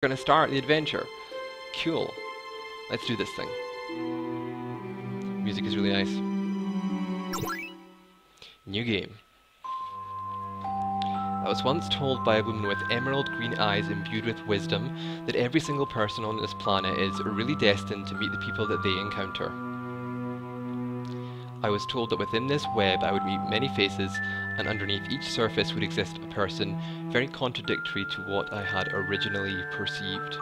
We're gonna start the adventure. Cool. Let's do this thing. Music is really nice. New game. I was once told by a woman with emerald green eyes imbued with wisdom that every single person on this planet is really destined to meet the people that they encounter. I was told that within this web I would meet many faces, and underneath each surface would exist a person very contradictory to what I had originally perceived.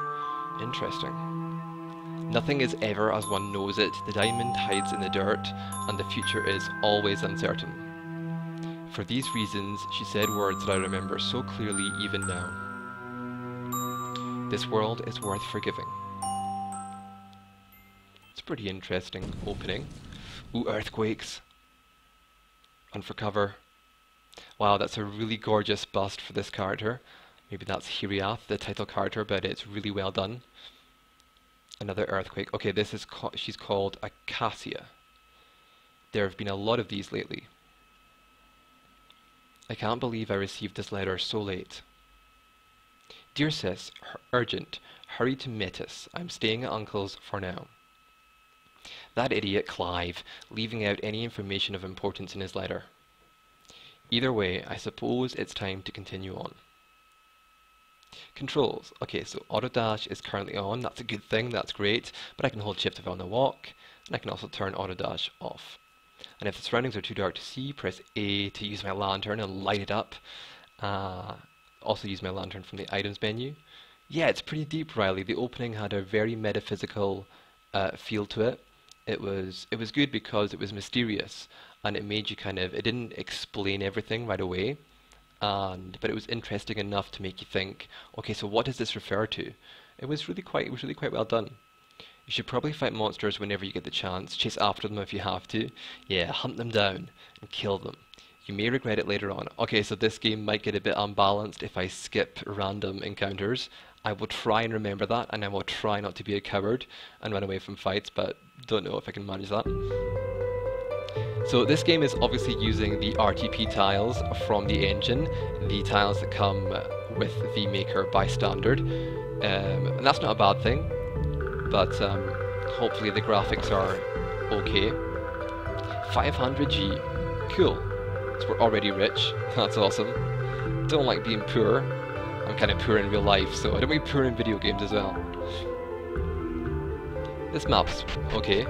Interesting. Nothing is ever as one knows it, the diamond hides in the dirt, and the future is always uncertain. For these reasons, she said words that I remember so clearly even now. This world is worth forgiving. It's a pretty interesting opening. Ooh, earthquakes. Run for cover. Wow, that's a really gorgeous bust for this character. Maybe that's Hireath, the title character, but it's really well done. Another earthquake. Okay, this is she's called Acacia. There have been a lot of these lately. I can't believe I received this letter so late. Dear sis, urgent, hurry to Metis. I'm staying at Uncle's for now. That idiot Clive, leaving out any information of importance in his letter. Either way, I suppose it's time to continue on. Controls. Okay, so auto dash is currently on. That's a good thing, that's great. But I can hold shift if I want to walk, and I can also turn auto dash off. And if the surroundings are too dark to see, press A to use my lantern and light it up. Also use my lantern from the items menu. Yeah, it's pretty deep, Riley. The opening had a very metaphysical feel to it. It was good because it was mysterious, and it made you it didn't explain everything right away, but it was interesting enough to make you think, okay, so what does this refer to? It was really quite well done. You should probably fight monsters whenever you get the chance. Chase after them if you have to. Yeah, hunt them down and kill them. You may regret it later on. Okay, so this game might get a bit unbalanced if I skip random encounters. I will try and remember that, and I will try not to be a coward and run away from fights, but don't know if I can manage that. So this game is obviously using the RTP tiles from the engine, the tiles that come with the maker by standard, and that's not a bad thing, but hopefully the graphics are okay. 500G, cool. So we're already rich, that's awesome. Don't like being poor. I'm kind of poor in real life, so I don't be poor in video games as well. This map's okay.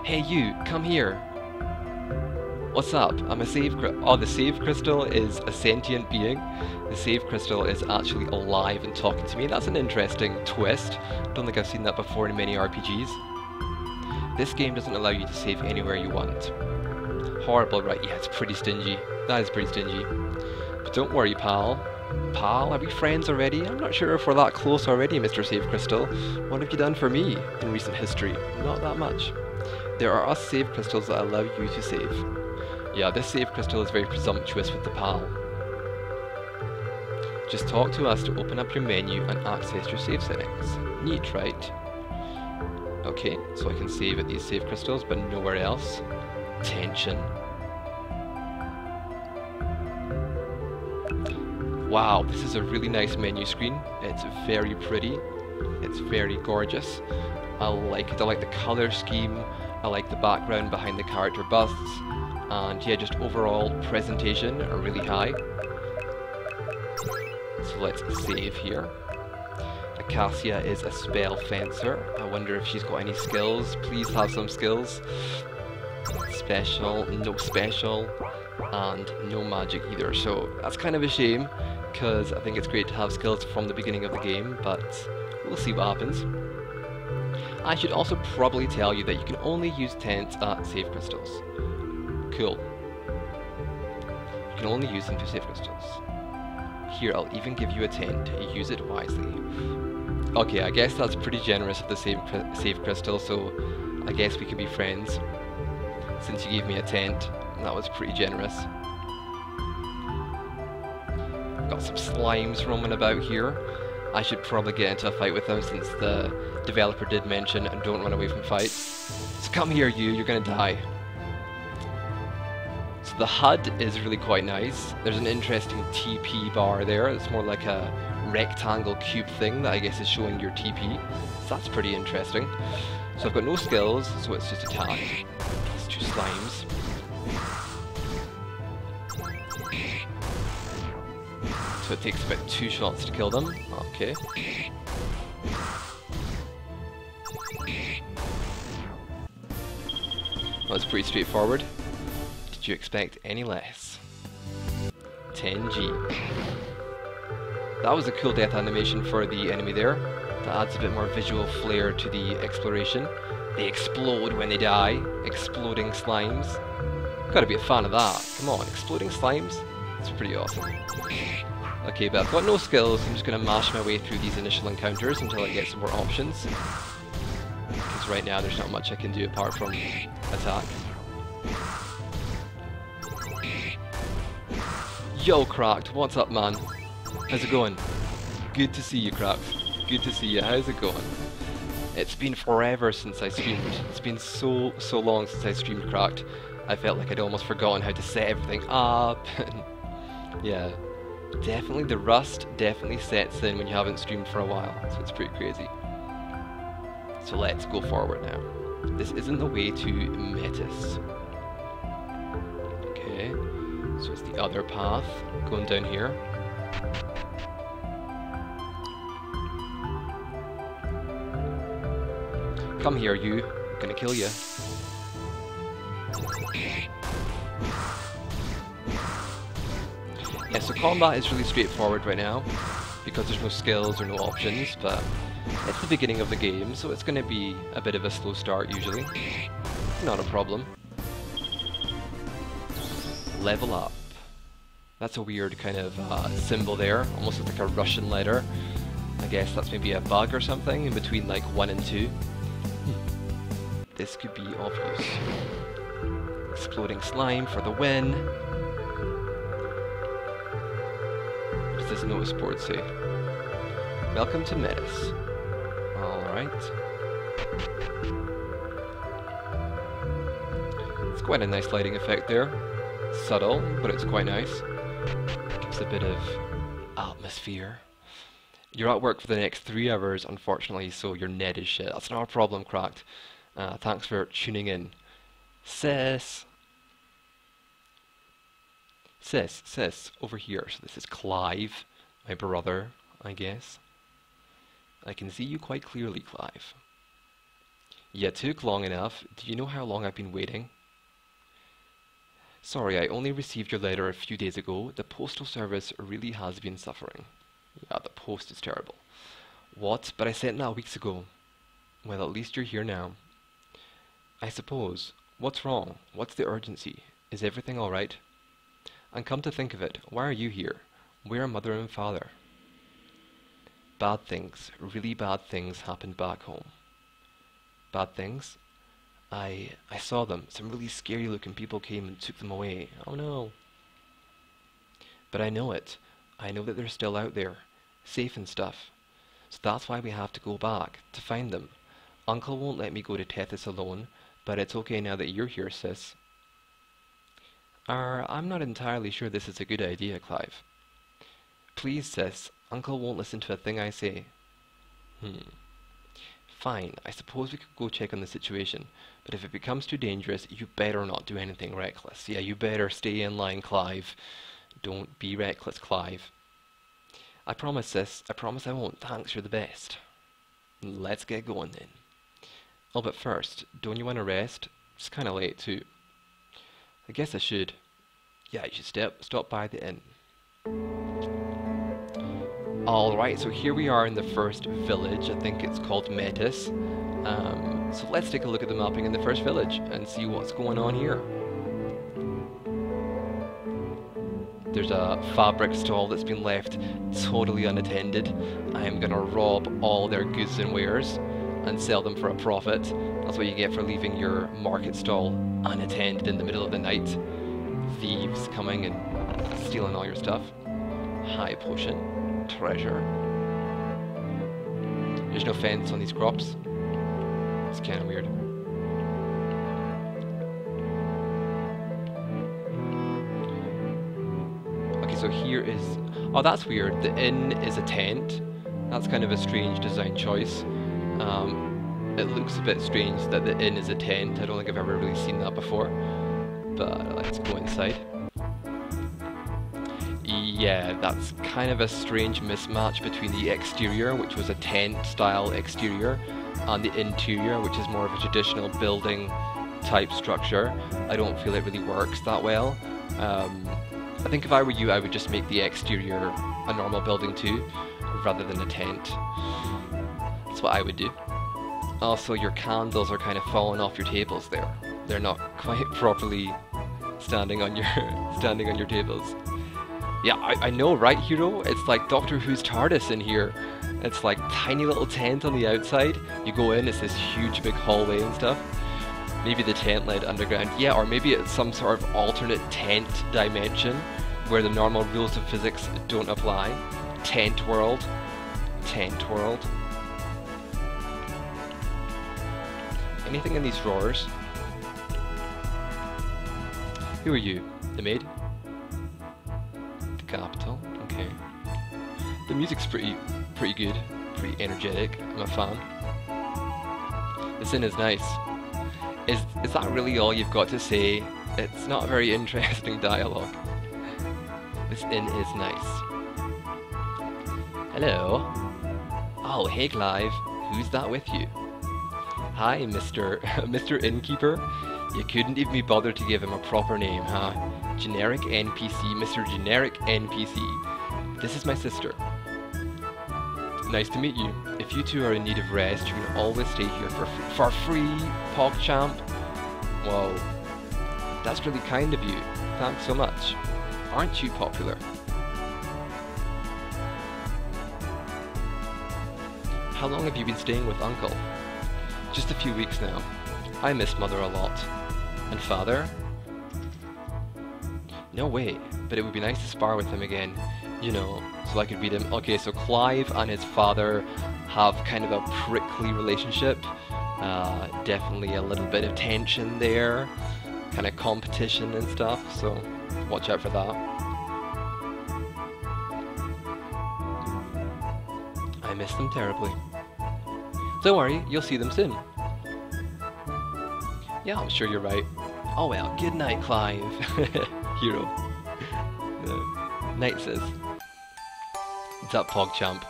Hey you, come here. What's up? I'm a save oh, the save crystal is a sentient being. The save crystal is actually alive and talking to me. That's an interesting twist. Don't think I've seen that before in many RPGs. This game doesn't allow you to save anywhere you want. Horrible, right? Yeah, it's pretty stingy. That is pretty stingy. But don't worry, pal. Pal, are we friends already? I'm not sure if we're that close already, Mr. Save Crystal. What have you done for me in recent history? Not that much. There are us save crystals that allow you to save. Yeah, this save crystal is very presumptuous with the pal. Just talk to us to open up your menu and access your save settings. Neat, right? Okay, so I can save at these save crystals, but nowhere else. Tension. Wow, this is a really nice menu screen. It's very pretty. It's very gorgeous. I like it. I like the color scheme. I like the background behind the character busts. And yeah, just overall presentation are really high. So let's save here. Acacia is a spell fencer. I wonder if she's got any skills. Please have some skills. Special, no special, and no magic either. So that's kind of a shame, because I think it's great to have skills from the beginning of the game, but we'll see what happens. I should also probably tell you that you can only use tents at save crystals. Cool. You can only use them to save crystals. Here, I'll even give you a tent. Use it wisely. Okay, I guess that's pretty generous of the save crystal, so I guess we can be friends. Since you gave me a tent, that was pretty generous. Got some slimes roaming about here. I should probably get into a fight with them since the developer did mention don't run away from fights. So come here you're gonna die. So the HUD is really quite nice. There's an interesting TP bar there. It's more like a rectangle cube thing that I guess is showing your TP. So that's pretty interesting. So I've got no skills, so it's just attack. It's 2 slimes. So it takes about 2 shots to kill them. Okay. That's pretty straightforward. Did you expect any less? 10G. That was a cool death animation for the enemy there. That adds a bit more visual flair to the exploration. They explode when they die. Exploding slimes. Gotta be a fan of that. Come on, exploding slimes? That's pretty awesome. Okay, but I've got no skills. I'm just gonna mash my way through these initial encounters until I get some more options. Because right now there's not much I can do apart from attack. Yo, Cracked, what's up, man? How's it going? Good to see you, Cracked. Good to see you. How's it going? It's been forever since I streamed. It's been so long since I streamed Cracked. I felt like I'd almost forgotten how to set everything up. Yeah, definitely the rust definitely sets in when you haven't streamed for a while, so it's pretty crazy. So let's go forward now. This isn't the way to Metis. Okay, so it's the other path, going down here. Come here, you. I'm gonna kill you. Yeah, so combat is really straightforward right now, because there's no skills or no options, but it's the beginning of the game, so it's gonna be a bit of a slow start usually. Not a problem. Level up. That's a weird kind of symbol there, almost like a Russian letter. I guess that's maybe a bug or something in between like 1 and 2. This could be of use. Exploding slime for the win. What does this notice board say? Welcome to Metis. Alright. It's quite a nice lighting effect there. Subtle, but it's quite nice. Gives a bit of atmosphere. You're at work for the next 3 hours, unfortunately, so your net is shit. That's not a problem, Cracked. Thanks for tuning in. Sis, over here. So this is Clive, my brother, I guess. I can see you quite clearly, Clive. Yeah, took long enough. Do you know how long I've been waiting? Sorry, I only received your letter a few days ago. The postal service really has been suffering. Yeah, the post is terrible. What? But I sent that weeks ago. Well, at least you're here now. I suppose. What's wrong? What's the urgency? Is everything alright? And come to think of it, why are you here? Where are Mother and Father? Bad things, really bad things happened back home. Bad things? I saw them. Some really scary looking people came and took them away. Oh no. But I know it. I know that they're still out there, safe and stuff. So that's why we have to go back, to find them. Uncle won't let me go to Tethys alone, but it's okay now that you're here, sis. I'm not entirely sure this is a good idea, Clive. Please, sis, Uncle won't listen to a thing I say. Fine, I suppose we could go check on the situation, but if it becomes too dangerous, you better not do anything reckless. Yeah, you better stay in line, Clive. Don't be reckless, Clive. I promise, sis. I promise I won't. Thanks, you're the best. Let's get going then. Oh, but first, don't you want to rest? It's kind of late too. I guess I should. Yeah, you should stop by the inn. Alright, so here we are in the first village. I think it's called Metis. So let's take a look at the mapping in the first village and see what's going on here. There's a fabric stall that's been left totally unattended. I am gonna rob all their goods and wares and sell them for a profit. That's what you get for leaving your market stall unattended in the middle of the night. Thieves coming and stealing all your stuff. High potion. Treasure. There's no fence on these crops. It's kind of weird. Okay, so here is... Oh, that's weird. The inn is a tent. That's kind of a strange design choice. It looks a bit strange that the inn is a tent. I don't think I've ever really seen that before. But let's go inside. Yeah, that's kind of a strange mismatch between the exterior, which was a tent-style exterior, and the interior, which is more of a traditional building type structure. I don't feel it really works that well. I think if I were you, I would just make the exterior a normal building too, rather than a tent. That's what I would do. Also, your candles are kind of falling off your tables there. They're not quite properly standing on your tables. Yeah, I know, right, Hero? It's like Doctor Who's TARDIS in here. It's like tiny little tent on the outside. You go in, it's this huge big hallway and stuff. Maybe the tent led underground. Yeah, or maybe it's some sort of alternate tent dimension where the normal rules of physics don't apply. Tent world. Tent world. Anything in these drawers? Who are you? The maid? The capital? Okay. The music's pretty good. Pretty energetic. I'm a fan. This inn is nice. Is that really all you've got to say? It's not a very interesting dialogue. This inn is nice. Hello? Oh, hey Clive. Who's that with you? Hi, Mr. Innkeeper. You couldn't even be bothered to give him a proper name, huh? Generic NPC, Mr. Generic NPC. This is my sister. Nice to meet you. If you two are in need of rest, you can always stay here for free, PogChamp. Whoa. That's really kind of you. Thanks so much. Aren't you popular? How long have you been staying with Uncle? Just a few weeks now. I miss Mother a lot. And Father? No way, but it would be nice to spar with him again. You know, so I could beat him. Okay, so Clive and his father have kind of a prickly relationship. Definitely a little bit of tension there. Kind of competition and stuff, so watch out for that. I miss them terribly. Don't worry, you'll see them soon. Yeah, I'm sure you're right. Oh well, good night, Clive. Hero. Night says. It's that PogChamp.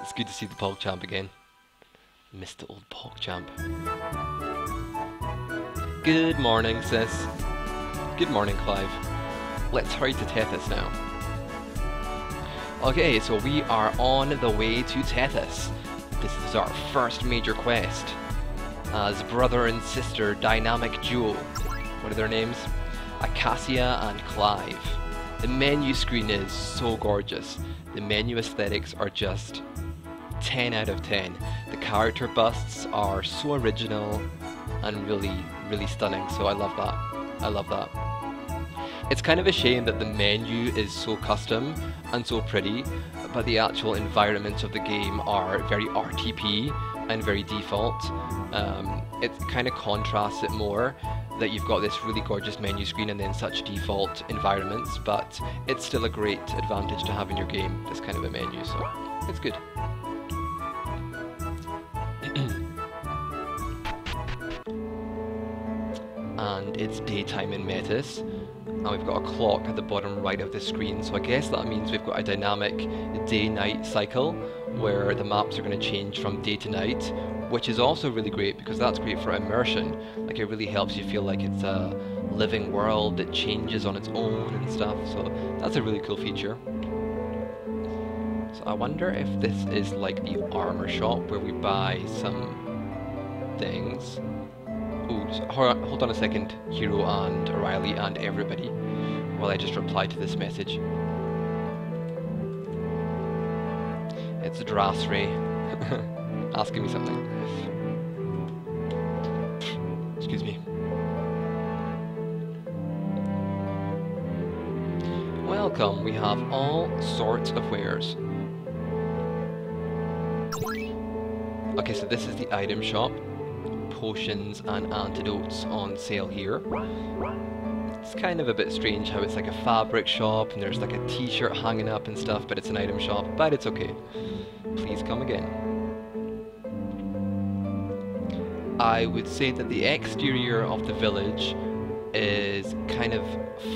It's good to see the PogChamp again. Missed the old PogChamp. Good morning, sis. Good morning, Clive. Let's hurry to Tethys now. Okay, so we are on the way to Tethys. This is our first major quest. As brother and sister dynamic duo. What are their names? Acacia and Clive. The menu screen is so gorgeous. The menu aesthetics are just 10 out of 10. The character busts are so original and really stunning, so I love that. I love that. It's kind of a shame that the menu is so custom and so pretty, but the actual environments of the game are very RTP and very default. It kind of contrasts it more that you've got this really gorgeous menu screen and then such default environments, but it's still a great advantage to have in your game, this kind of a menu, so it's good. And it's daytime in Metis, and we've got a clock at the bottom right of the screen, so I guess that means we've got a dynamic day-night cycle where the maps are going to change from day to night, which is also really great because that's great for immersion. Like, it really helps you feel like it's a living world that changes on its own and stuff, so that's a really cool feature. So I wonder if this is like the armor shop where we buy some things. Ooh, hold on a second, Hero and O'Reilly and everybody, while I just reply to this message. It's Drasray asking me something. Excuse me. Welcome, we have all sorts of wares. Okay, so this is the item shop. Potions and antidotes on sale here. It's kind of a bit strange how it's like a fabric shop and there's like a t-shirt hanging up and stuff, but it's an item shop, but it's okay. Please come again. I would say that the exterior of the village is kind of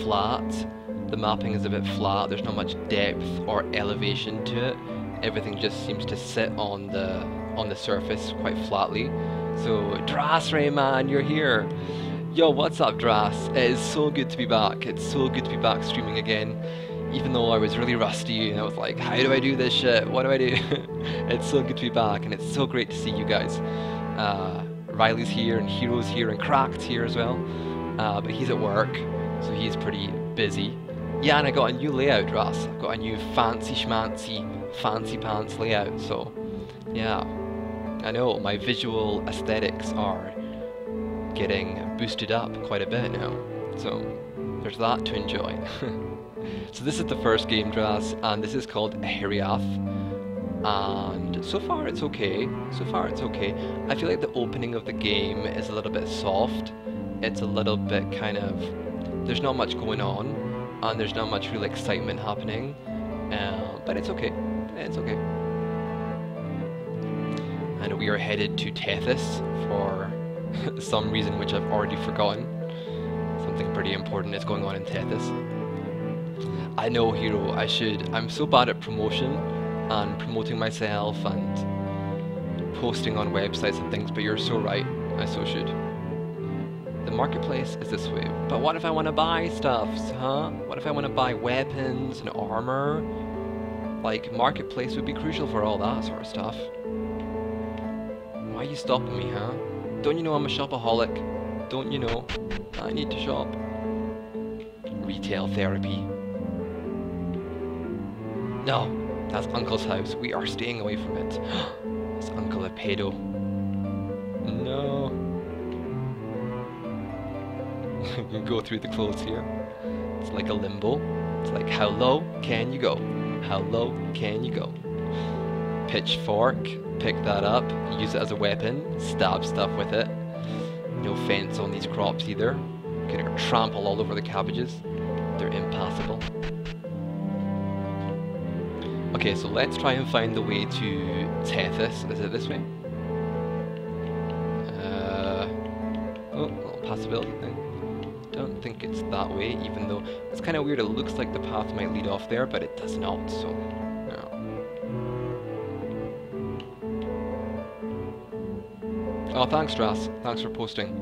flat. The mapping is a bit flat, there's not much depth or elevation to it. Everything just seems to sit on the surface quite flatly. So, Dras Rayman, you're here! Yo, what's up, Dras? It is so good to be back. It's so good to be back streaming again. Even though I was really rusty and I was like, how do I do this shit? What do I do? It's so good to be back and it's so great to see you guys. Riley's here and Hero's here and Cracked's here as well. But he's at work, so he's pretty busy. Yeah, and I got a new layout, Dras. I've got a new fancy schmancy, fancy pants layout, so yeah. I know, my visual aesthetics are getting boosted up quite a bit now, so there's that to enjoy. So this is the first game, Dras, and this is called Hireath, and so far it's okay, I feel like the opening of the game is a little bit soft, it's a little bit kind of, there's not much going on, and there's not much real excitement happening, but it's okay, And we are headed to Tethys for some reason which I've already forgotten. Something pretty important is going on in Tethys. I know, Hero, I'm so bad at promotion and promoting myself and posting on websites and things, but you're so right, I so should. The marketplace is this way, but what if I want to buy stuffs, huh? What if I want to buy weapons and armor? Like, marketplace would be crucial for all that sort of stuff. Why are you stopping me, huh? Don't you know I'm a shopaholic? Don't you know? I need to shop. Retail therapy. No, that's Uncle's house. We are staying away from it. Is Uncle a pedo? No. You can go through the clothes here. It's like a limbo. It's like, how low can you go? How low can you go? Pitchfork. Pick that up. Use it as a weapon. Stab stuff with it. No fence on these crops either. Gonna trample all over the cabbages. They're impassable. Okay, so let's try and find the way to Tethys. Is it this way? Oh, little possibility thing. Don't think it's that way, even though it's kind of weird. It looks like the path might lead off there, but it does not, so no. Oh, thanks, Dras. Thanks for posting.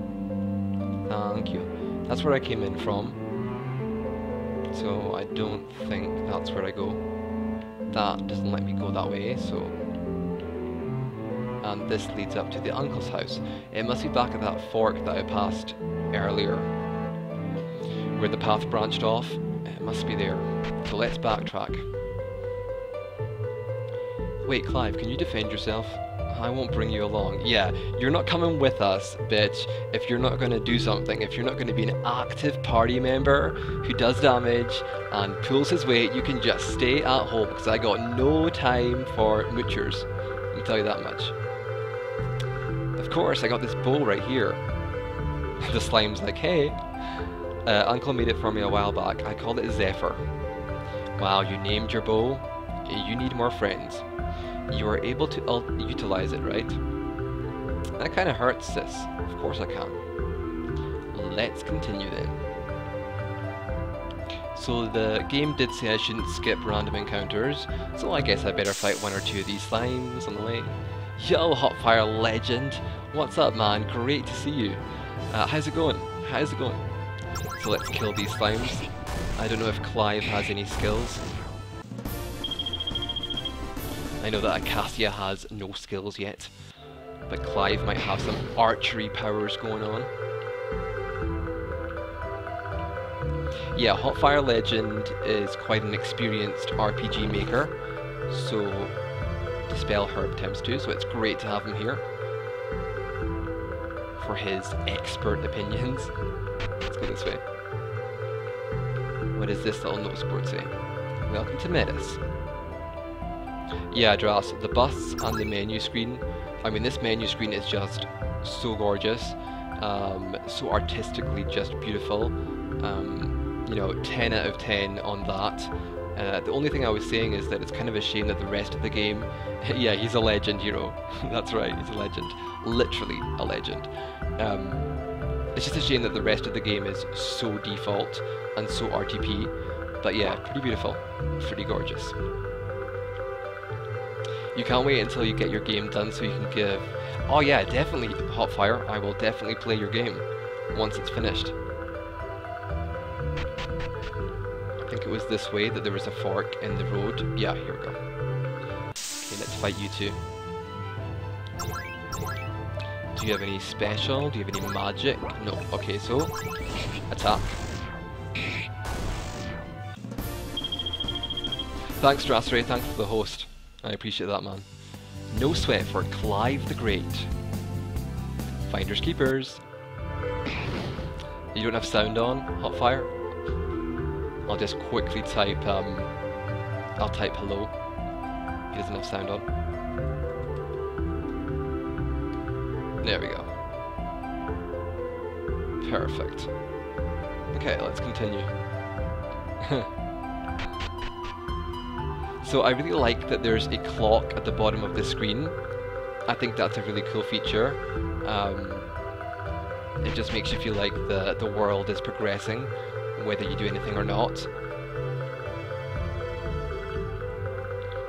Thank you. That's where I came in from. So I don't think that's where I go. That doesn't let me go that way, so... And this leads up to the uncle's house. It must be back at that fork that I passed earlier, where the path branched off. It must be there. So let's backtrack. Wait, Clive, can you defend yourself? I won't bring you along. Yeah, you're not coming with us, bitch, if you're not going to do something. If you're not going to be an active party member who does damage and pulls his weight, you can just stay at home, because I got no time for moochers. Let me tell you that much. Of course, I got this bowl right here. The slime's like, hey, Uncle made it for me a while back. I called it Zephyr. Wow, you named your bowl? You need more friends. You are able to utilize it, right? That kind of hurts, sis. Of course I can. Let's continue then. So the game did say I shouldn't skip random encounters, so I guess I better fight one or two of these slimes on the way. Yo, Hotfire Legend! What's up, man? Great to see you. How's it going? How's it going? So let's kill these slimes. I don't know if Clive has any skills. I know that Acacia has no skills yet, but Clive might have some archery powers going on. Yeah, Hotfire Legend is quite an experienced RPG maker, so Dispel Herb ×2, so it's great to have him here for his expert opinions. Let's go this way. What does this little notice board say? Welcome to Metis. Yeah, Dras, the bus and the menu screen, I mean, this menu screen is just so gorgeous, so artistically just beautiful. You know, 10 out of 10 on that. The only thing I was saying is that it's kind of a shame that the rest of the game, yeah, he's a legend hero. That's right, he's a legend. Literally a legend. It's just a shame that the rest of the game is so default and so RTP. But yeah, pretty beautiful, pretty gorgeous. You can't wait until you get your game done so you can give... Oh yeah, definitely, Hotfire, I will definitely play your game once it's finished. I think it was this way that there was a fork in the road. Yeah, here we go. Okay, let's fight you two. Do you have any special? Do you have any magic? No. Okay, so attack. Thanks, Drasray. Thanks for the host. I appreciate that, man. No sweat for Clive the Great. Finders keepers. You don't have sound on, Hotfire? I'll just quickly type, I'll type hello. He doesn't have sound on. There we go. Perfect. Okay, let's continue. So I really like that there's a clock at the bottom of the screen. I think that's a really cool feature. It just makes you feel like the world is progressing, whether you do anything or not.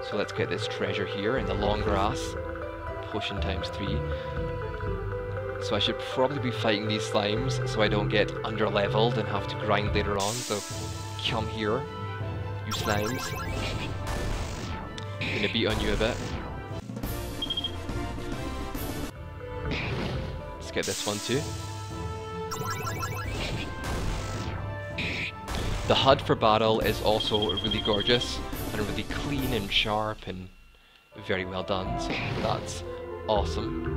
So let's get this treasure here in the long grass. Potion times 3. So I should probably be fighting these slimes so I don't get under-leveled and have to grind later on. So come here, you slimes. I'm gonna beat on you a bit. Let's get this one too. The HUD for battle is also really gorgeous and really clean and sharp and very well done, so that's awesome.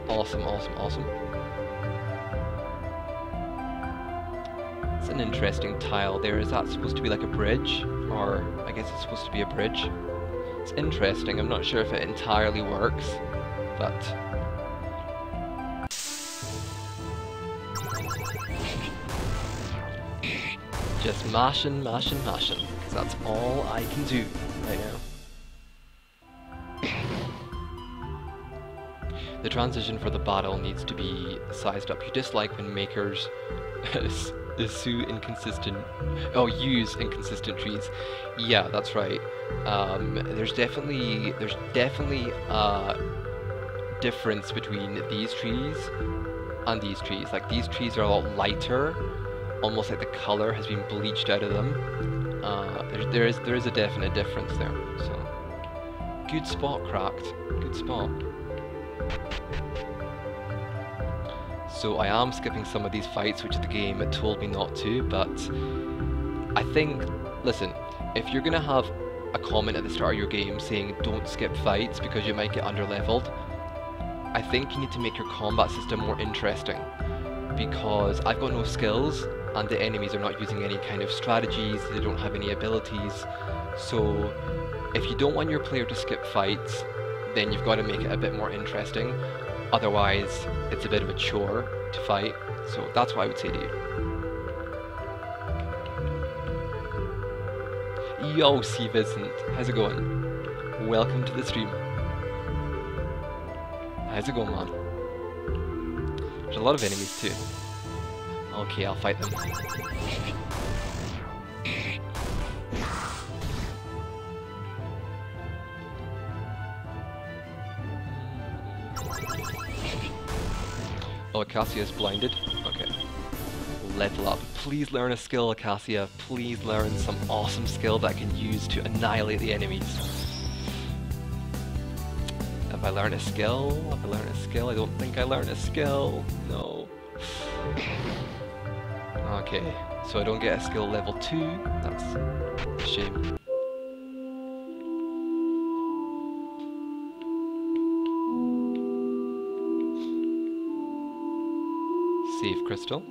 Awesome, awesome, awesome. It's an interesting tile there. Is that supposed to be like a bridge? Or I guess it's supposed to be a bridge. It's interesting. I'm not sure if it entirely works, but just mashing, mashing, mashing, because that's all I can do right now. The transition for the battle needs to be sized up. You dislike when makers use inconsistent trees. Yeah, that's right. There's definitely a difference between these trees and these trees. Like, these trees are a lot lighter, almost like the color has been bleached out of them. There is a definite difference there. So, good spot, Cracked. Good spot. So I am skipping some of these fights, which the game told me not to, but I think, listen, if you're going to have a comment at the start of your game saying don't skip fights because you might get under-leveled, I think you need to make your combat system more interesting, because I've got no skills and the enemies are not using any kind of strategies, they don't have any abilities, so if you don't want your player to skip fights, then you've got to make it a bit more interesting. Otherwise, it's a bit of a chore to fight, so that's what I would say to you. Yo, C. Vincent, how's it going? Welcome to the stream. How's it going, man? There's a lot of enemies too. Okay, I'll fight them. Oh, Acacia's blinded? Okay. Level up. Please learn a skill, Acacia. Please learn some awesome skill that I can use to annihilate the enemies. Have I learned a skill? Have I learned a skill? I don't think I learned a skill. No. Okay, so I don't get a skill level 2. That's a shame. Save crystal.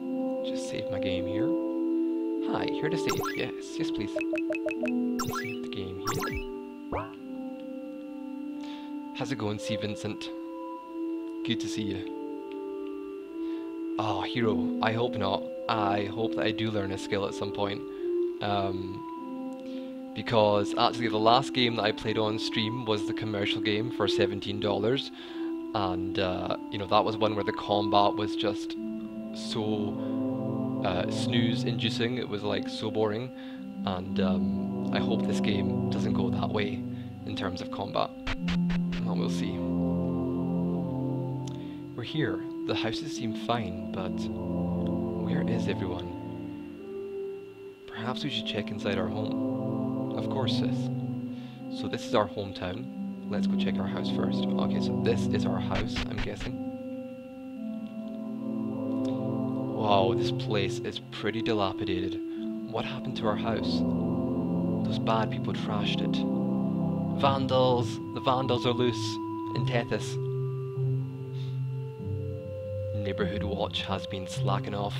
Just save my game here. Hi, here to save. Yes, yes please. Save the game here. How's it going, C. Vincent? Good to see you. Oh, hero. I hope not. I hope that I do learn a skill at some point. Because actually the last game that I played on stream was the commercial game for $17, and you know, that was one where the combat was just so snooze-inducing. It was like so boring, and I hope this game doesn't go that way in terms of combat. Well, we'll see. We're here. The houses seem fine, but where is everyone? Perhaps we should check inside our home. Of course, sis. So this is our hometown. Let's go check our house first. Okay, so this is our house, I'm guessing. Wow, this place is pretty dilapidated. What happened to our house? Those bad people trashed it. Vandals! The vandals are loose in Tethys. Neighborhood Watch has been slacking off.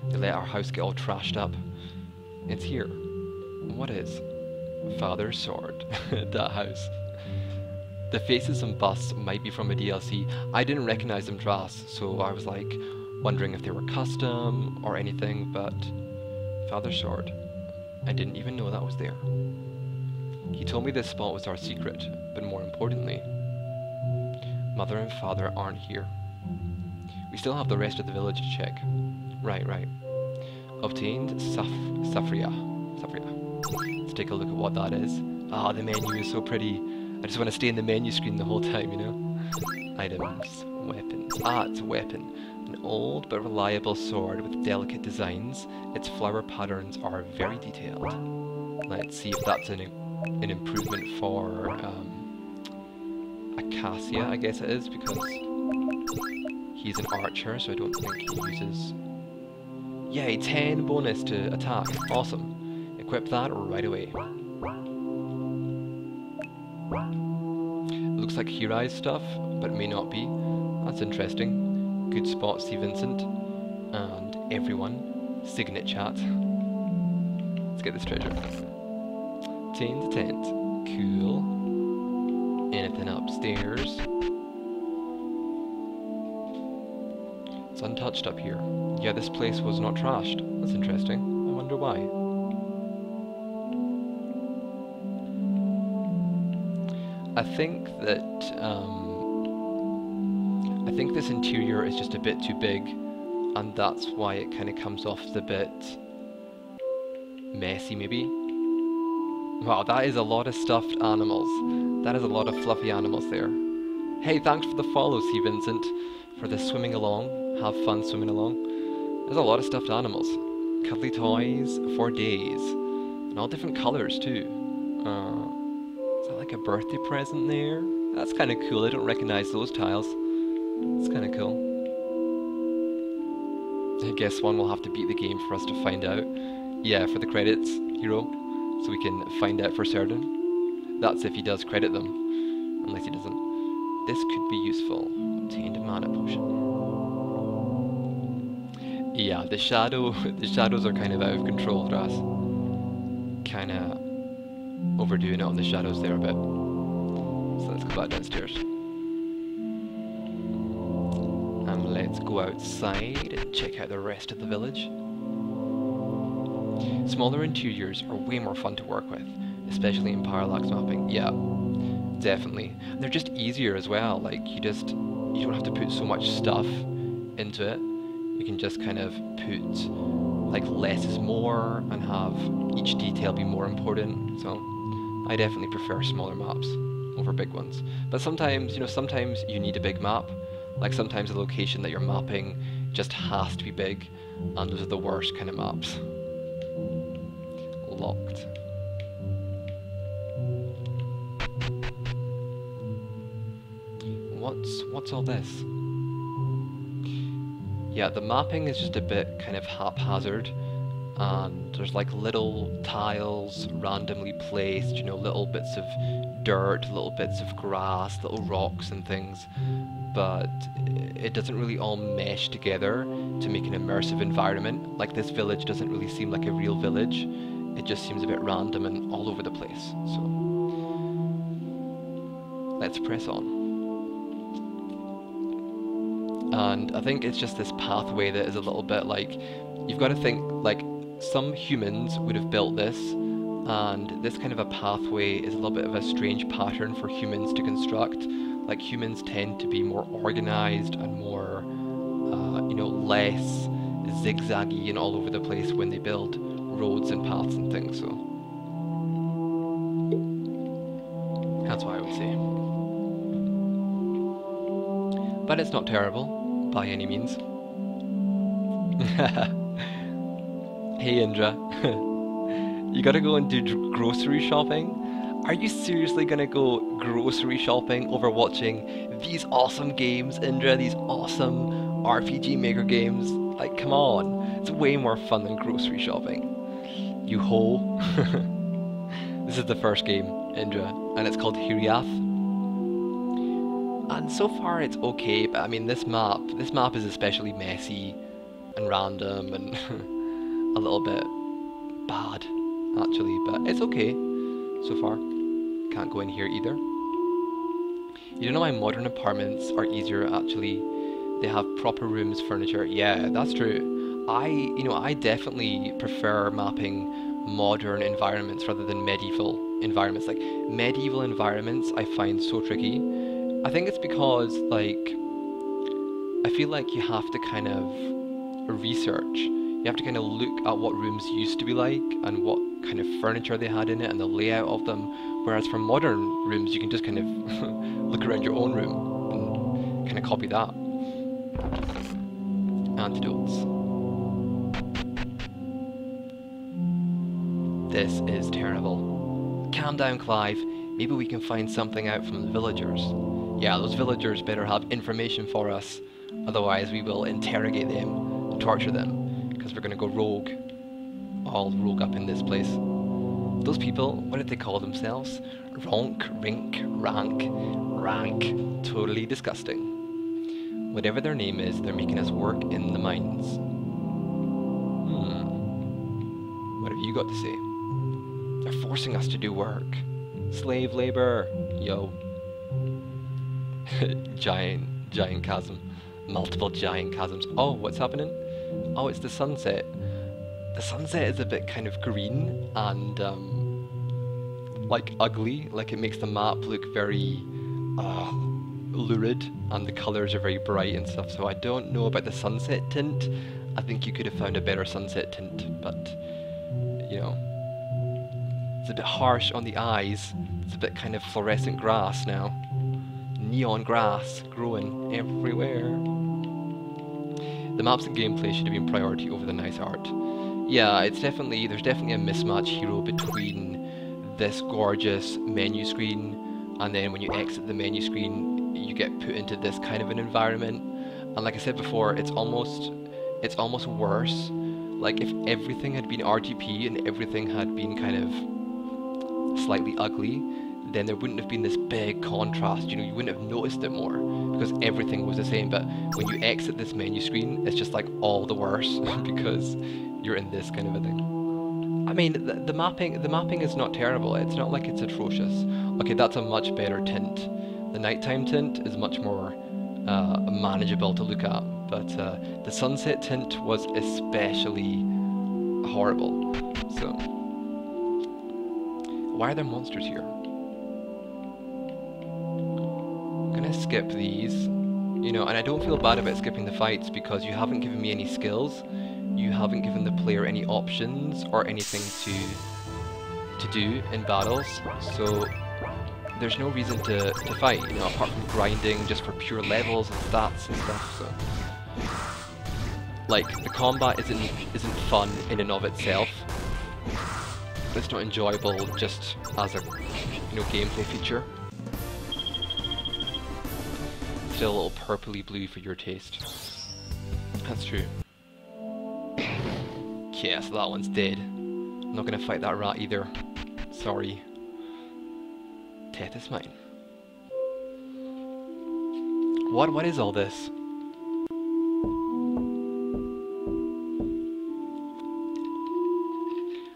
They let our house get all trashed up. It's here. What is? Father's sword. That house. The faces and busts might be from a DLC. I didn't recognize them dras, so I was like wondering if they were custom or anything, but Father's sword. I didn't even know that was there. He told me this spot was our secret, but more importantly, Mother and Father aren't here. We still have the rest of the village to check. Right. Obtained Safria. Let's take a look at what that is. Ah, the menu is so pretty. I just want to stay in the menu screen the whole time, you know? Items, weapons. Ah, it's a weapon. An old but reliable sword with delicate designs. Its flower patterns are very detailed. Let's see if that's an improvement for Acacia, I guess it is, because he's an archer, so I don't think he uses... Yay, 10 bonus to attack. Awesome. Equip that right away. Looks like Hireath stuff, but may not be. That's interesting. Good spot, St. Vincent. And everyone. Signet chat. Let's get this treasure. Obtained the tent. Cool. Anything upstairs? It's untouched up here. Yeah, this place was not trashed. That's interesting. I wonder why. I think that this interior is just a bit too big, and that's why it kind of comes off as a bit messy, maybe. Wow, that is a lot of stuffed animals. That is a lot of fluffy animals there. Hey, thanks for the follow, C. Vincent, for the swimming along. Have fun swimming along. There's a lot of stuffed animals. Cuddly toys for days. And all different colours too. Is that like a birthday present there? That's kind of cool. I don't recognise those tiles. It's kind of cool. I guess one will have to beat the game for us to find out. Yeah, for the credits, hero. So we can find out for certain. That's if he does credit them. Unless he doesn't. This could be useful. Obtained a mana potion. Yeah, the shadows are kind of out of control, Dras. Kinda overdoing it on the shadows there a bit. So let's go back downstairs. And let's go outside and check out the rest of the village. Smaller interiors are way more fun to work with, especially in parallax mapping. Yeah, definitely. And they're just easier as well. Like you don't have to put so much stuff into it. You can just kind of put like less is more and have each detail be more important. So I definitely prefer smaller maps over big ones. But sometimes, you know, sometimes you need a big map. Like sometimes the location that you're mapping just has to be big, and those are the worst kind of maps. Locked. What's all this? Yeah, the mapping is just a bit kind of haphazard, and there's like little tiles randomly placed, you know, little bits of dirt, little bits of grass, little rocks and things, but it doesn't really all mesh together to make an immersive environment. Like this village doesn't really seem like a real village, it just seems a bit random and all over the place. So let's press on. And I think it's just this pathway that is a little bit like, you've got to think, like, some humans would have built this, and this kind of a pathway is a little bit of a strange pattern for humans to construct. Like, humans tend to be more organized and more, you know, less zigzaggy and all over the place when they build roads and paths and things, so that's what I would say. But it's not terrible, by any means. Hey Indra, you gotta go and do grocery shopping? Are you seriously gonna go grocery shopping over watching these awesome games, Indra? These awesome RPG Maker games? Like, come on, it's way more fun than grocery shopping. You ho. This is the first game, Indra, and it's called Hireath. And so far it's okay, but I mean this map is especially messy and random and a little bit bad, actually, but it's okay so far. Can't go in here either. You don't know why modern apartments are easier, actually. They have proper rooms, furniture. Yeah, that's true. I definitely prefer mapping modern environments rather than medieval environments. Like, medieval environments I find so tricky. I think it's because, like, I feel like you have to kind of research. You have to kind of look at what rooms used to be like and what kind of furniture they had in it and the layout of them. Whereas for modern rooms, you can just kind of look around your own room and kind of copy that. Antidotes. This is terrible. Calm down, Clive. Maybe we can find something out from the villagers. Yeah, those villagers better have information for us. Otherwise we will interrogate them and torture them. Because we're going to go rogue. All rogue up in this place. Those people, what did they call themselves? Ronk, rink, rank. Totally disgusting. Whatever their name is, they're making us work in the mines. What have you got to say? They're forcing us to do work. Slave labor. Yo. Giant chasm. Multiple giant chasms. Oh, what's happening? Oh, it's the sunset. The sunset is a bit kind of green and like ugly. Like, it makes the map look very lurid, and the colours are very bright and stuff. So I don't know about the sunset tint. I think you could have found a better sunset tint, but you know, it's a bit harsh on the eyes. It's a bit kind of fluorescent grass now. Neon grass growing everywhere. The maps and gameplay should have been priority over the nice art. Yeah, there's definitely a mismatch, Hero, between this gorgeous menu screen and then when you exit the menu screen you get put into this kind of an environment. And like I said before, it's almost worse. Like, if everything had been RTP and everything had been kind of slightly ugly, then there wouldn't have been this big contrast, you know, you wouldn't have noticed it more because everything was the same. But when you exit this menu screen, it's just like all the worse because you're in this kind of a thing. I mean, the mapping is not terrible. It's not like it's atrocious. Okay, that's a much better tint. The nighttime tint is much more manageable to look at, but the sunset tint was especially horrible. So, why are there monsters here? I'm gonna skip these, you know, and I don't feel bad about skipping the fights because you haven't given me any skills. You haven't given the player any options or anything to do in battles, so there's no reason to fight, you know, apart from grinding just for pure levels and stats and stuff. So, like, the combat isn't fun in and of itself. It's not enjoyable just as a, you know, gameplay feature. Still a little purpley blue for your taste. That's true. Yeah, so that one's dead. I'm not gonna fight that rat either. Sorry. Death is mine. What is all this?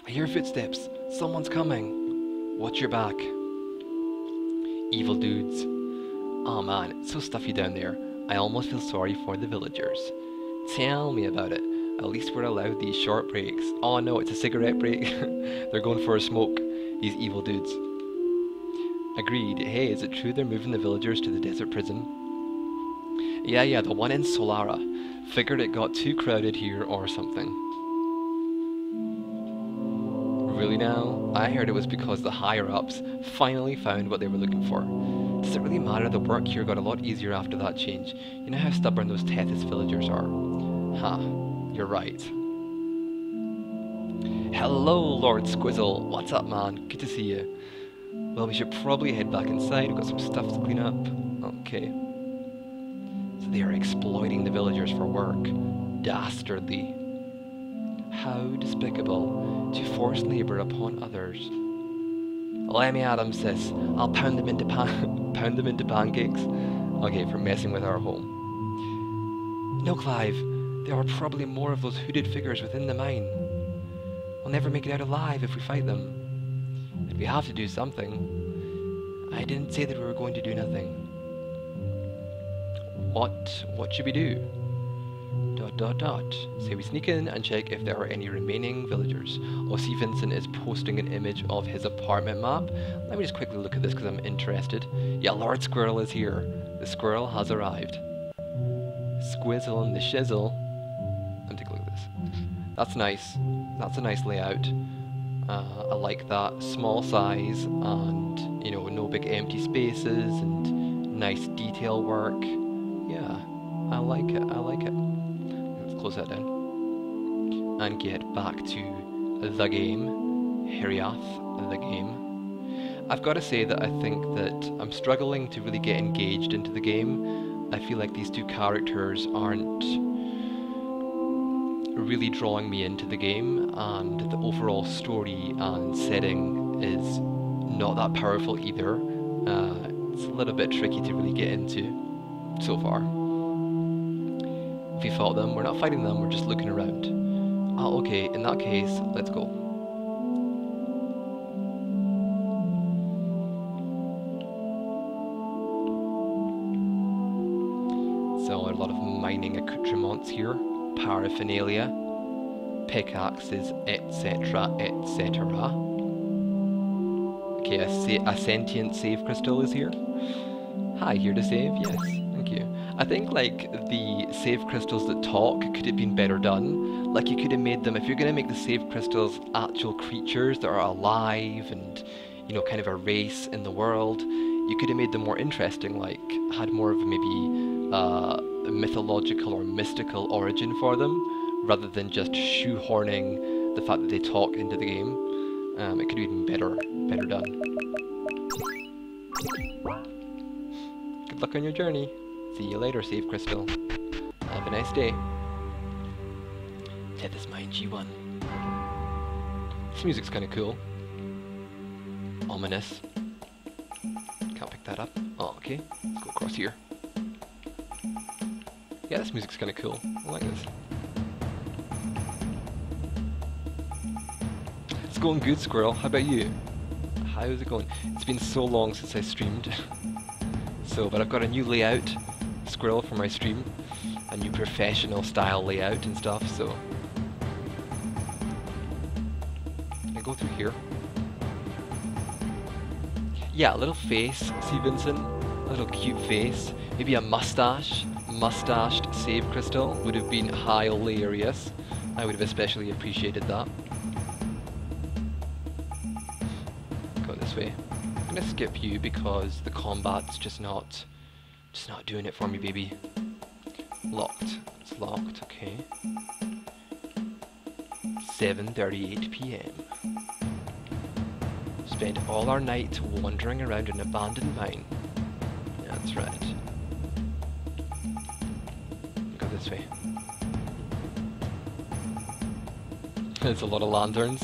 I hear footsteps. Someone's coming. Watch your back. Evil dudes. Oh man, it's so stuffy down there. I almost feel sorry for the villagers. Tell me about it. At least we're allowed these short breaks. Oh no, it's a cigarette break. They're going for a smoke, these evil dudes. Agreed. Hey, is it true they're moving the villagers to the desert prison? Yeah, the one in Solara. Figured it got too crowded here or something. Really now? I heard it was because the higher-ups finally found what they were looking for. Does it really matter? The work here got a lot easier after that change. You know how stubborn those Tethys villagers are. You're right. Hello, Lord Squizzle. What's up, man? Good to see you. Well, we should probably head back inside. We've got some stuff to clean up. Okay. So they are exploiting the villagers for work. Dastardly. How despicable to force labour upon others. Let me at them, sis. I'll pound them into pancakes. Okay, for messing with our home. No, Clive. There are probably more of those hooded figures within the mine. We'll never make it out alive if we fight them. And we have to do something. I didn't say that we were going to do nothing. What should we do? ... Say we sneak in and check if there are any remaining villagers. Oh, see, Vincent is posting an image of his apartment map. Let me just quickly look at this because I'm interested. Yeah, Lord Squirrel is here. The squirrel has arrived. Squizzle and the shizzle. Let me take a look at this. That's nice. That's a nice layout. I like that. Small size and, you know, no big empty spaces and nice detail work. Yeah, I like it. I like it. Let's close that down. And get back to the game. Hireath, the game. I've got to say that I think that I'm struggling to really get engaged into the game. I feel like these two characters aren't really drawing me into the game, and the overall story and setting is not that powerful either. It's a little bit tricky to really get into so far. If we fought them, we're not fighting them, we're just looking around. Oh, okay, in that case, let's go. So a lot of mining accoutrements here. Paraphernalia, pickaxes, etc., etc. Okay, a sentient save crystal is here. Hi, here to save? Yes, thank you. I think, like, the save crystals that talk could have been better done. Like, you could have made them, if you're going to make the save crystals actual creatures that are alive and, you know, kind of a race in the world, you could have made them more interesting, like, had more of maybe a mythological or mystical origin for them, rather than just shoehorning the fact that they talk into the game. It could have been better done. Good luck on your journey. See you later, Save Crystal. Have a nice day. Tethys Mine G1. This music's kind of cool. Ominous. Can't pick that up. Oh, okay. Let's go across here. Yeah, this music's kind of cool. I like this. It's going good, Squirrel. How about you? How is it going? It's been so long since I streamed. But I've got a new layout, Squirrel, for my stream. A new professional style layout and stuff, so... Can I go through here? Yeah, a little face, see, Vincent? A little cute face. Maybe a mustache. Mustached save crystal would have been hilarious. I would have especially appreciated that. Go this way. I'm gonna skip you because the combat's just not doing it for me, baby. Locked. It's locked, okay. 7:38 PM. Spent all our night wandering around an abandoned mine. Yeah, that's right. Go this way. There's a lot of lanterns.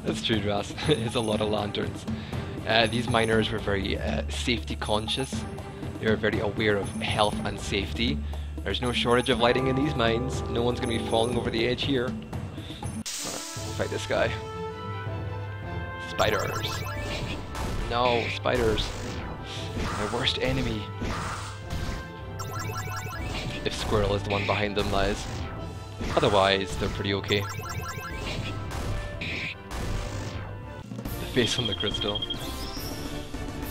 That's true, Ras. It's a lot of lanterns. These miners were very safety conscious. They were very aware of health and safety. There's no shortage of lighting in these mines. No one's going to be falling over the edge here. Alright, fight this guy. Spiders. No, spiders. My worst enemy. If Squirrel is the one behind them, that is. Otherwise, they're pretty okay. The face on the crystal.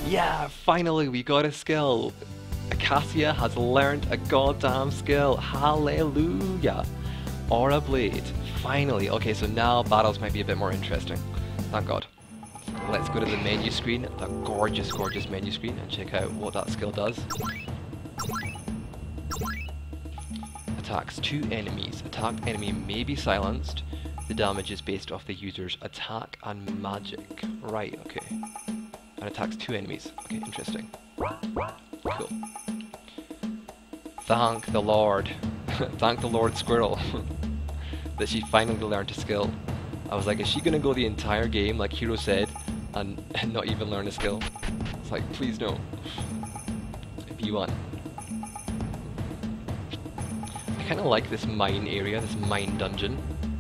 Yeah, finally we got a skill! Acacia has learned a goddamn skill! Hallelujah! Aura Blade. Finally! Okay, so now battles might be a bit more interesting. Thank God. Let's go to the menu screen, that gorgeous, gorgeous menu screen, and check out what that skill does. Attacks 2 enemies. Attacked enemy may be silenced. The damage is based off the user's attack and magic. Right, okay. And attacks 2 enemies. Okay, interesting. Cool. Thank the Lord. Thank the Lord Squirrel. That she finally learned a skill. I was like, is she gonna go the entire game, like Hero said, and not even learn a skill? It's like, please no. B1. I kind of like this mine area, this mine dungeon.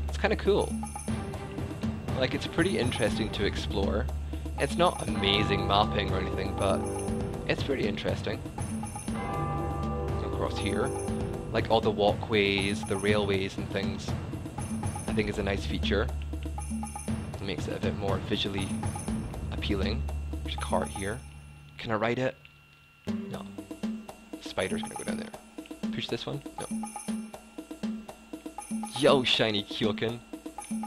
It's kind of cool. Like, it's pretty interesting to explore. It's not amazing mapping or anything, but it's pretty interesting. Across here, like all the walkways, the railways and things, I think is a nice feature. It makes it a bit more visually appealing. There's a cart here. Can I ride it? No. Spider's gonna go down there. Push this one? No. Yo, shiny Kyokon.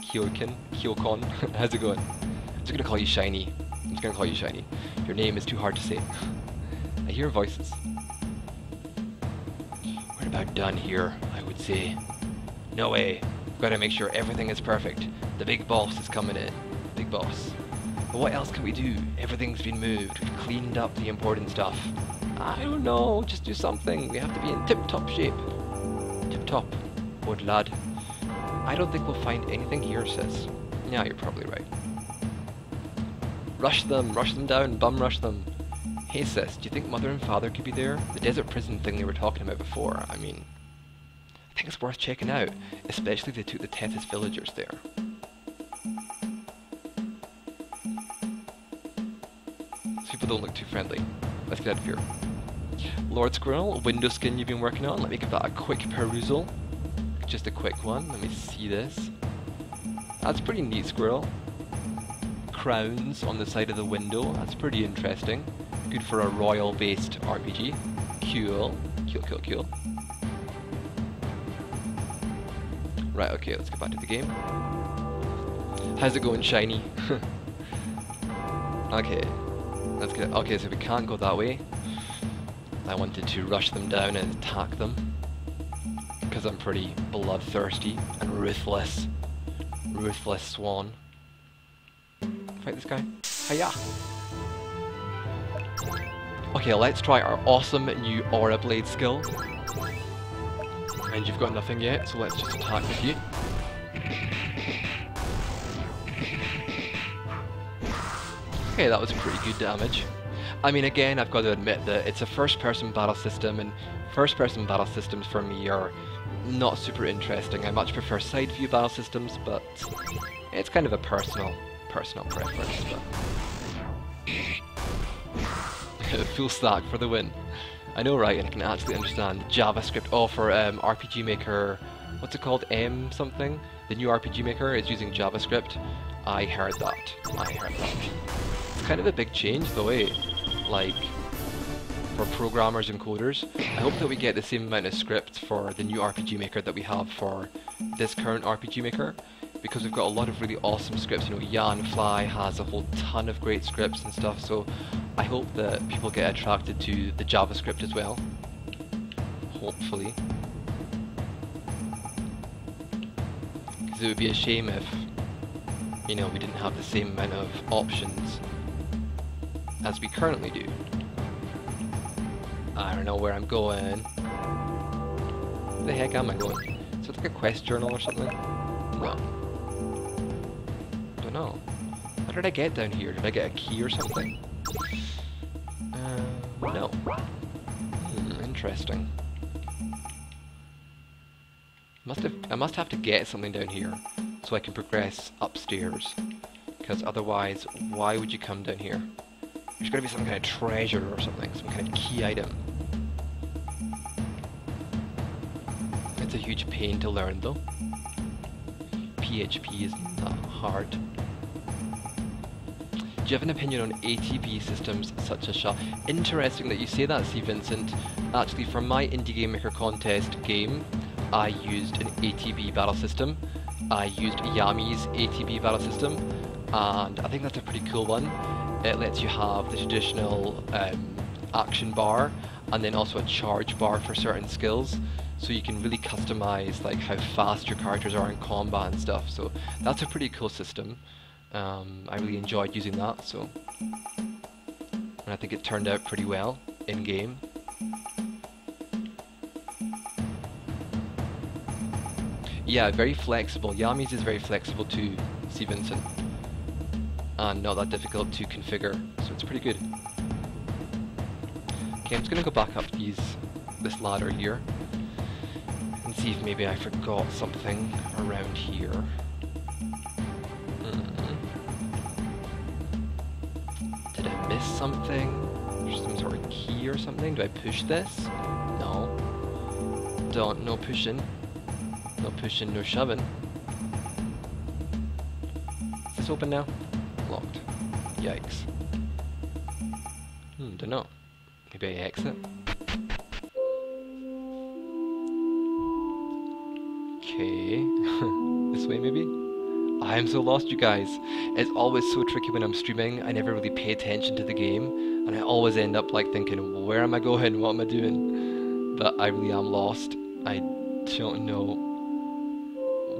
Kyokon. How's it going? I'm just gonna call you Shiny. I'm just gonna call you Shiny. Your name is too hard to say. I hear voices. We're about done here, I would say. No way. We've got to make sure everything is perfect. The big boss is coming in. Big boss. But what else can we do? Everything's been moved. We've cleaned up the important stuff. I don't know. Just do something. We have to be in tip-top shape. Tip-top. Good lad. I don't think we'll find anything here, sis. Yeah, you're probably right. Rush them down, bum rush them. Hey sis, do you think mother and father could be there? The desert prison thing they were talking about before, I mean, I think it's worth checking out, especially if they took the Tethys villagers there. These people don't look too friendly. Let's get out of here. Lord Squirrel, window skin you've been working on, let me give that a quick perusal. Just a quick one, let me see this. That's pretty neat, Squirrel. Crowns on the side of the window, that's pretty interesting. Good for a royal-based RPG. Cool. Cool. Right, okay, let's get back to the game. How's it going, Shiny? Okay, let's get... Okay, so we can't go that way. I wanted to rush them down and attack them. Because I'm pretty bloodthirsty and ruthless. Ruthless swan. Fight this guy. Hiya! Okay, let's try our awesome new Aura Blade skill. And you've got nothing yet, so let's just attack with you. Okay, that was pretty good damage. I mean, again, I've got to admit that it's a first-person battle system, and first-person battle systems for me are not super interesting. I much prefer side-view battle systems, but it's kind of a personal preference. But full stack for the win. I know, right? And I can actually understand JavaScript. Oh, for RPG Maker, what's it called? M something? The new RPG Maker is using JavaScript. I heard that. It's kind of a big change, though, eh? Like, for programmers and coders. I hope that we get the same amount of script for the new RPG Maker that we have for this current RPG Maker, because we've got a lot of really awesome scripts. You know, Jan Fly has a whole ton of great scripts and stuff, so I hope that people get attracted to the JavaScript as well. Hopefully. Because it would be a shame if, you know, we didn't have the same amount of options as we currently do. I don't know where I'm going. Where the heck am I going? Is it like a quest journal or something? No. Don't know. How did I get down here? Did I get a key or something? No. Interesting. I must have to get something down here so I can progress upstairs. Because otherwise, why would you come down here? There's gotta be some kind of treasure or something, some kind of key item. a huge pain to learn though. PHP isn't that hard. Do you have an opinion on ATB systems such as Shah? Interesting that you say that, C. Vincent. Actually, for my Indie Game Maker contest game, I used an ATB battle system. I used Yami's ATB battle system, and I think that's a pretty cool one. It lets you have the traditional action bar, and then also a charge bar for certain skills. So you can really customize like how fast your characters are in combat and stuff. So that's a pretty cool system. I really enjoyed using that, so, and I think it turned out pretty well in game. Yeah, very flexible. Yami's is very flexible too, C. Vincent, and not that difficult to configure, so it's pretty good. Okay, I'm just gonna go back up this ladder here and see if maybe I forgot something around here. Miss something? There's some sort of key or something? Do I push this? No. No pushing. No pushing, no shoving. Is this open now? Locked. Yikes. Don't know. Maybe I exit? Okay. This way maybe? I am so lost, you guys. It's always so tricky when I'm streaming. I never really pay attention to the game, and I always end up like thinking, where am I going? What am I doing? But I really am lost. I don't know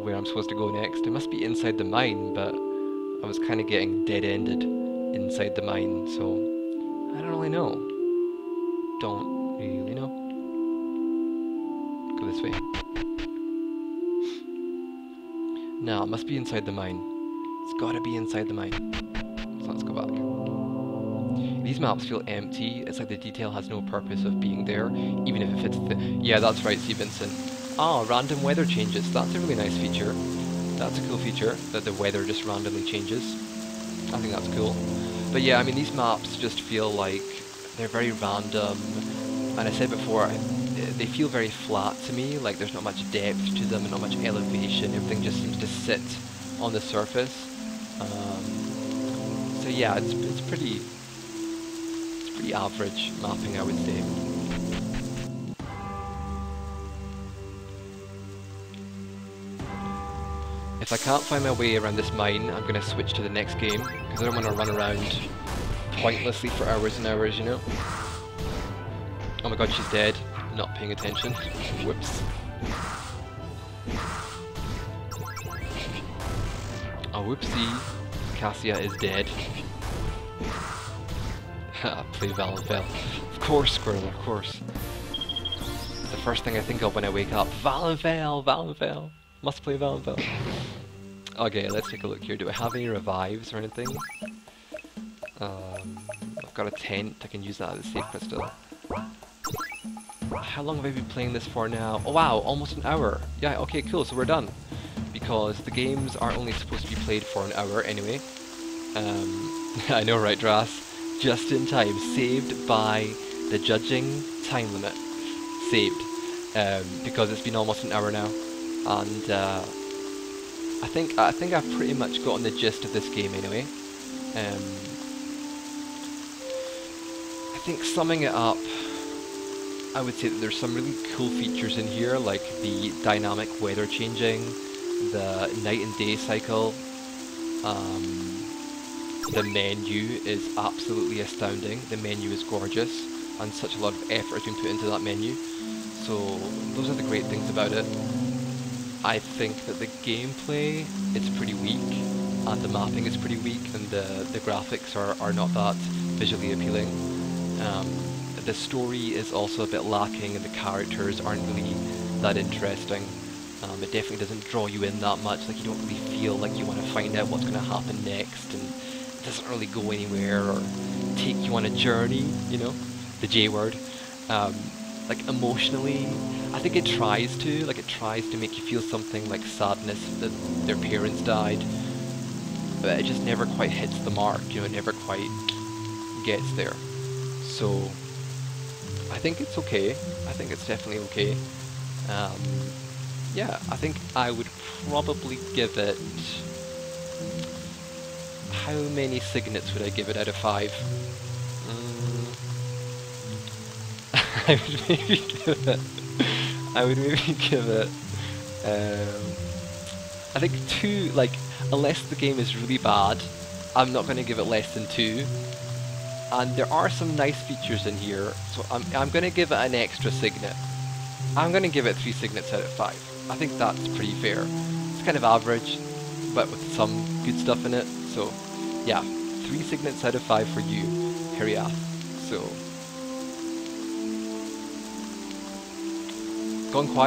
where I'm supposed to go next. It must be inside the mine, but I was kind of getting dead-ended inside the mine, so I don't really know. Don't really know. Go this way. No, it must be inside the mine. It's gotta be inside the mine. So let's go back. These maps feel empty. It's like the detail has no purpose of being there, even if it fits the... Yeah, that's right, C. Vincent. Ah, random weather changes. That's a really nice feature. That's a cool feature, that the weather just randomly changes. I think that's cool. But yeah, I mean, these maps just feel like they're very random. And I said before, they feel very flat to me, like there's not much depth to them and not much elevation. Everything just seems to sit on the surface. So yeah, it's pretty average mapping, I would say. If I can't find my way around this mine, I'm gonna switch to the next game, because I don't want to run around pointlessly for hours and hours, you know? Oh my god, she's dead. Not paying attention. Whoops. Oh, whoopsie. Cassia is dead. Play Valenfell. Of course, Squirrel, of course. It's the first thing I think of when I wake up. Valenfell! Valenfell! Must play Valenfell. Okay, let's take a look here. Do I have any revives or anything? I've got a tent. I can use that as a safe crystal. How long have I been playing this for now? Oh wow, almost an hour. Yeah, okay, cool, so we're done. Because the games are only supposed to be played for an hour anyway. I know, right, Dras? Just in time. Saved by the judging time limit. Saved. Because it's been almost an hour now. And I think I've pretty much gotten the gist of this game anyway. I think summing it up, I would say that there's some really cool features in here, like the dynamic weather changing, the night and day cycle. The menu is absolutely astounding. The menu is gorgeous, and such a lot of effort has been put into that menu. So those are the great things about it. I think that the gameplay is pretty weak, and the mapping is pretty weak, and the graphics are not that visually appealing. The story is also a bit lacking, and the characters aren't really that interesting. It definitely doesn't draw you in that much, like you don't really feel like you want to find out what's going to happen next, and it doesn't really go anywhere or take you on a journey, you know, the J word. Like emotionally, I think it tries to make you feel something like sadness that their parents died, but it just never quite hits the mark, you know, it never quite gets there. So I think it's okay. I think it's definitely okay. yeah, I think I would probably give it... How many signets would I give it out of 5? I would maybe give it... I would maybe give it... I think 2, like, unless the game is really bad, I'm not going to give it less than 2. And there are some nice features in here, so I'm going to give it an extra signet. I'm going to give it 3 signets out of 5. I think that's pretty fair. It's kind of average, but with some good stuff in it. So, yeah, 3 signets out of 5 for you, Hireath. So, gone quiet.